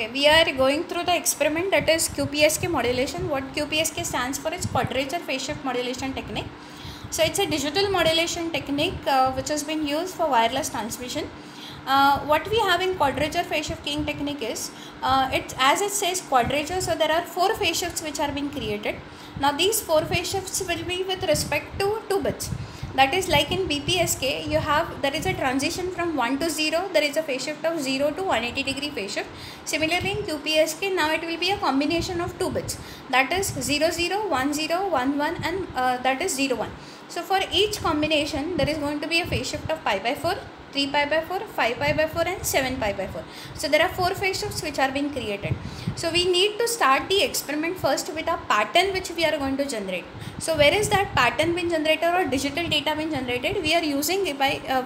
Okay, we are going through the experiment, that is QPSK modulation. What QPSK stands for is quadrature phase shift modulation technique. So it's a digital modulation technique which has been used for wireless transmission. What we have in quadrature phase shift keying technique is, as it says quadrature, so there are 4 phase shifts which are being created. Now these 4 phase shifts will be with respect to 2 bits. That is, like in BPSK, there is a transition from 1 to 0, there is a phase shift of 0 to 180 degree phase shift. Similarly in QPSK, now it will be a combination of 2 bits, that is 0 0, 1 0, 1 1 and that is 0 1. So for each combination there is going to be a phase shift of pi by 4, 3 pi by 4, 5 pi by 4 and 7 pi by 4. So there are 4 phase shifts which are being created. So we need to start the experiment first with a pattern which we are going to generate. So where is that pattern being generated or digital data being generated? We are using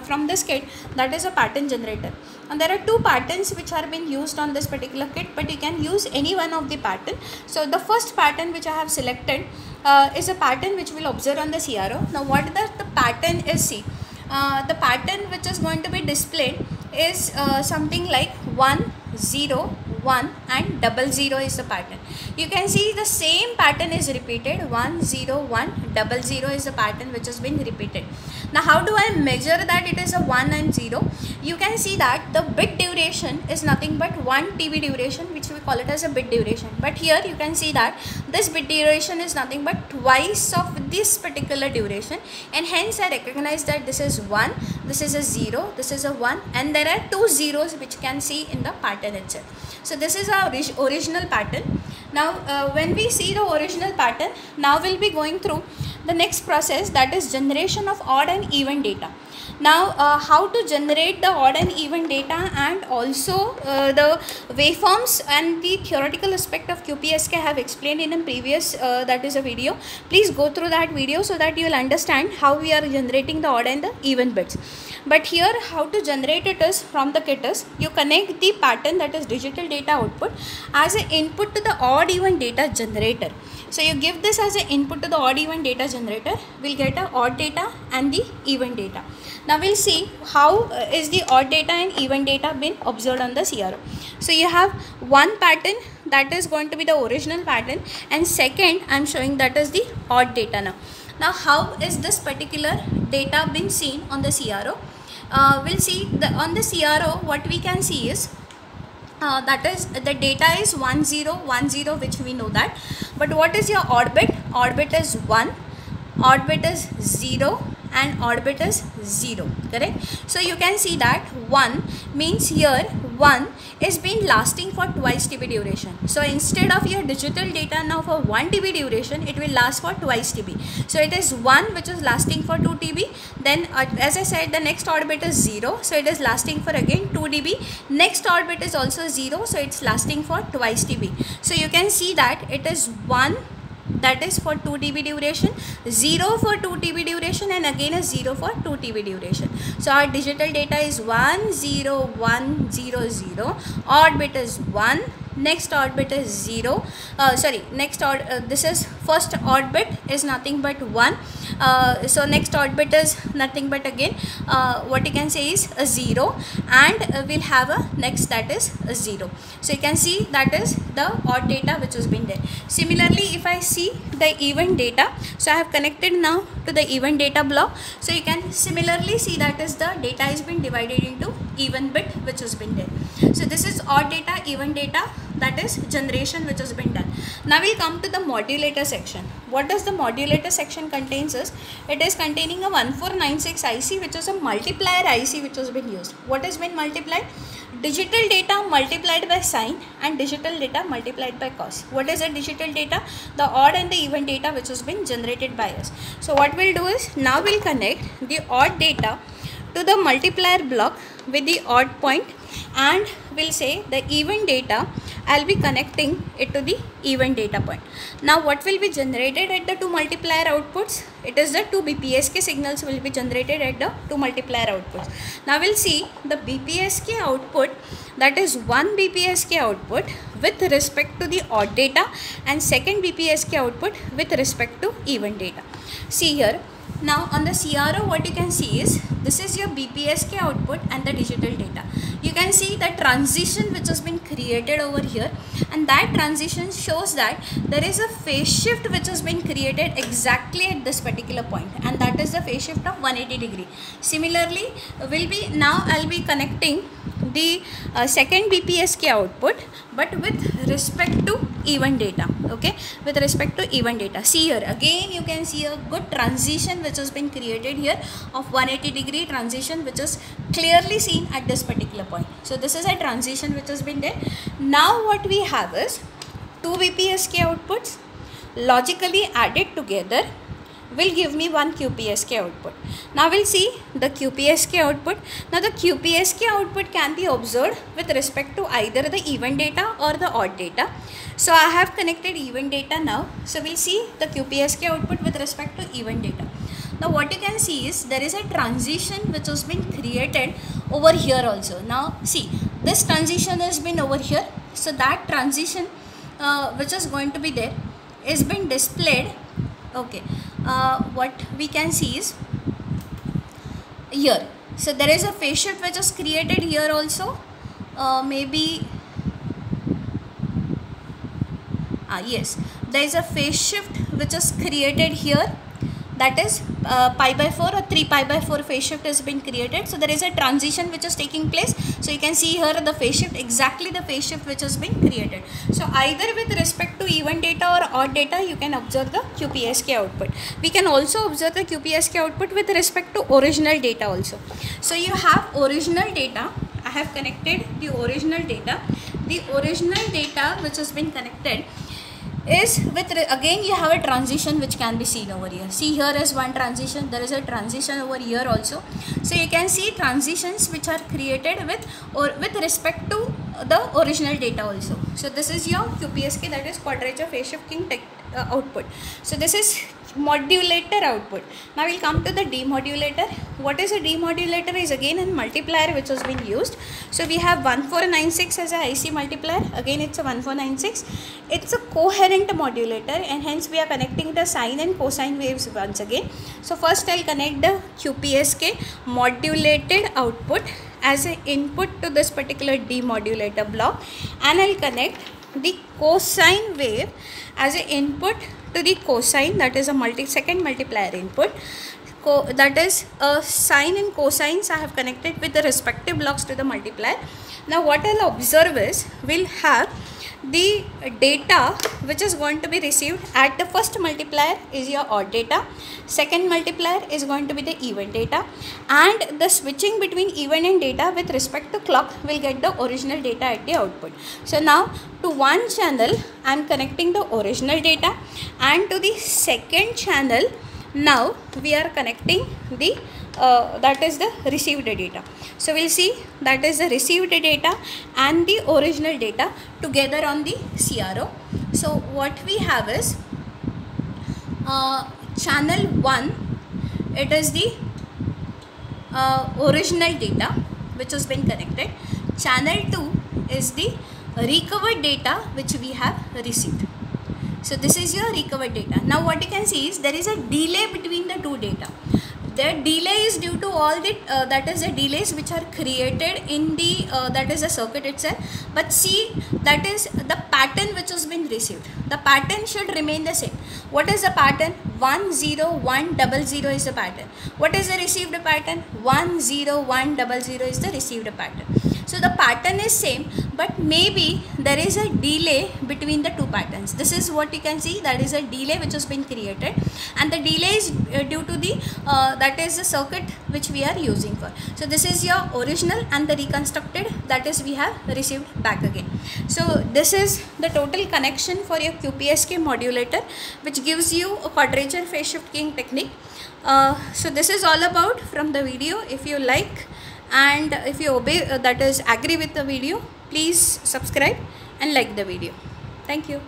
from this kit, that is a pattern generator. And there are 2 patterns which are being used on this particular kit, but you can use any one of the pattern. So the first pattern which I have selected is a pattern which will observe on the CRO. Now what the pattern is, see. The pattern which is going to be displayed is something like 1 0 1 and 0 0 is the pattern. You can see the same pattern is repeated. 1 0 1 0 0 is the pattern which has been repeated. Now how do I measure that it is a 1 and 0? You can see that the bit duration is nothing but 1 TB duration, which we call it as a bit duration. But here you can see that this bit duration is nothing but twice of this particular duration, and hence I recognize that this is 1, this is a 0, this is a 1, and there are 2 zeros which you can see in the pattern itself. So this is our original pattern. Now when we see the original pattern, now we'll be going through the next process, that is generation of odd and even data. Now how to generate the odd and even data, and also the waveforms and the theoretical aspect of QPSK I have explained in a previous that is a video. Please go through that video so that you will understand how we are generating the odd and the even bits. But here how to generate it is, from the kit is, you connect the pattern, that is digital data output, as an input to the odd even data generator. So you give this as an input to the odd even data generator, we'll get a odd data and the even data. Now we'll see how is the odd data and even data been observed on the CRO. So you have one pattern, that is going to be the original pattern, and second I am showing that is the odd data now. Now how is this particular data been seen on the CRO? We'll see on the CRO what we can see is, that is the data is 1 0 1 0, which we know that. But what is your odd bit? Odd bit is 1, odd bit is 0 and odd bit is 0, correct? So you can see that 1 means here 1 is been lasting for twice TB duration. So instead of your digital data now for 1 TB duration, it will last for twice TB. So it is 1 which is lasting for 2 TB. Then as I said, the next odd bit is 0, so it is lasting for again 2 TB. Next odd bit is also 0, so it's lasting for twice TB. So you can see that it is 1, that is for 2 TB duration, 0 for 2 TB duration, and again a 0 for 2 TB duration. So our digital data is 1 0 1 0 0, odd bit is 1, next odd bit is 0, next odd, this is first odd bit is nothing but 1, so next odd bit is nothing but again what you can say is a 0, and we'll have a next, that is a 0. So you can see that is the odd data which has been there. Similarly, if I see the even data, so I have connected now to the even data block, so you can similarly see that is the data has been divided into even bit which has been there. So this is odd data, even data, that is generation which has been done. Now we'll come to the modulator section. What does the modulator section contains is, it is containing a 1496 IC, which is a multiplier IC which has been used. What has been multiplied? Digital data multiplied by sine and digital data multiplied by cos. What is the digital data? The odd and the even data which has been generated by us. So what we'll do is, now we'll connect the odd data to the multiplier block with the odd point, and we'll say the even data, I'll be connecting it to the even data point. Now what will be generated at the 2 multiplier outputs? It is the 2 BPSK signals will be generated at the 2 multiplier outputs. Now we'll see the BPSK output, that is 1 BPSK output with respect to the odd data, and second BPSK output with respect to even data. See here, Now on the CRO, what you can see is this is your BPSK output and the digital data. You can see the transition which has been created over here, and that transition shows that there is a phase shift which has been created exactly at this particular point, and that is the phase shift of 180 degree. Similarly, I'll be connecting the second BPSK output, but with respect to event data. Okay, with respect to event data, see here again you can see a good transition which has been created here of 180 degree transition, which is clearly seen at this particular point. So this is a transition which has been there. Now what we have is two BPSK outputs logically added together will give me one QPSK output. Now we'll see the QPSK output. Now the QPSK output can be observed with respect to either the even data or the odd data. So I have connected even data now. So we'll see the QPSK output with respect to even data. Now what you can see is there is a transition which has been created over here also. Now see, this transition has been over here. So that transition which is going to be there is been displayed. Okay, what we can see is here. So there is a phase shift which is created here also. Yes, there is a phase shift which is created here. That is pi by 4 or 3 pi by 4 phase shift has been created. So there is a transition which is taking place. So you can see here the phase shift, exactly the phase shift which has been created. So either with respect to even data or odd data, you can observe the QPSK output. We can also observe the QPSK output with respect to original data also. So you have original data. I have connected the original data. The original data which has been connected is with, again you have a transition which can be seen over here. See, here is one transition, there is a transition over here also. So you can see transitions which are created with respect to the original data also. So this is your QPSK, that is quadrature phase shifting output. So this is modulator output. Now we'll come to the demodulator. What is a demodulator? Is again a multiplier which has been used. So we have 1496 as a IC multiplier. Again it's a 1496. It's a coherent modulator, and hence we are connecting the sine and cosine waves once again. So first I'll connect the QPSK modulated output as an input to this particular demodulator block, and I'll connect the cosine wave as an input to the cosine, that is a second multiplier input. That is sine and cosines I have connected with the respective blocks to the multiplier. Now what I'll observe is we'll have the data which is going to be received at the first multiplier is your odd data, second multiplier is going to be the even data, and the switching between even and data with respect to clock will get the original data at the output. So now to one channel I am connecting the original data, and to the second channel now we are connecting the that is the received data. So we'll see that is the received data and the original data together on the CRO. So what we have is channel 1, it is the original data which has been connected. Channel 2 is the recovered data which we have received. So this is your recovered data. Now what you can see is there is a delay between the two data. The delay is due to all the that is the delays which are created in the that is the circuit itself. But see, that is the pattern which has been received. The pattern should remain the same. What is the pattern? 10100 is the pattern. What is the received pattern? 10100 is the received pattern. So the pattern is same, but maybe there is a delay between the two patterns. This is what you can see, that is a delay which has been created, and the delay is due to the that is the circuit which we are using for. So this is your original and the reconstructed, that is we have received back again. So this is the total connection for your QPSK modulator, which gives you a quadrature phase shifting technique. So this is all about from the video. If you like and if you obey that is agree with the video, please subscribe and like the video. Thank you.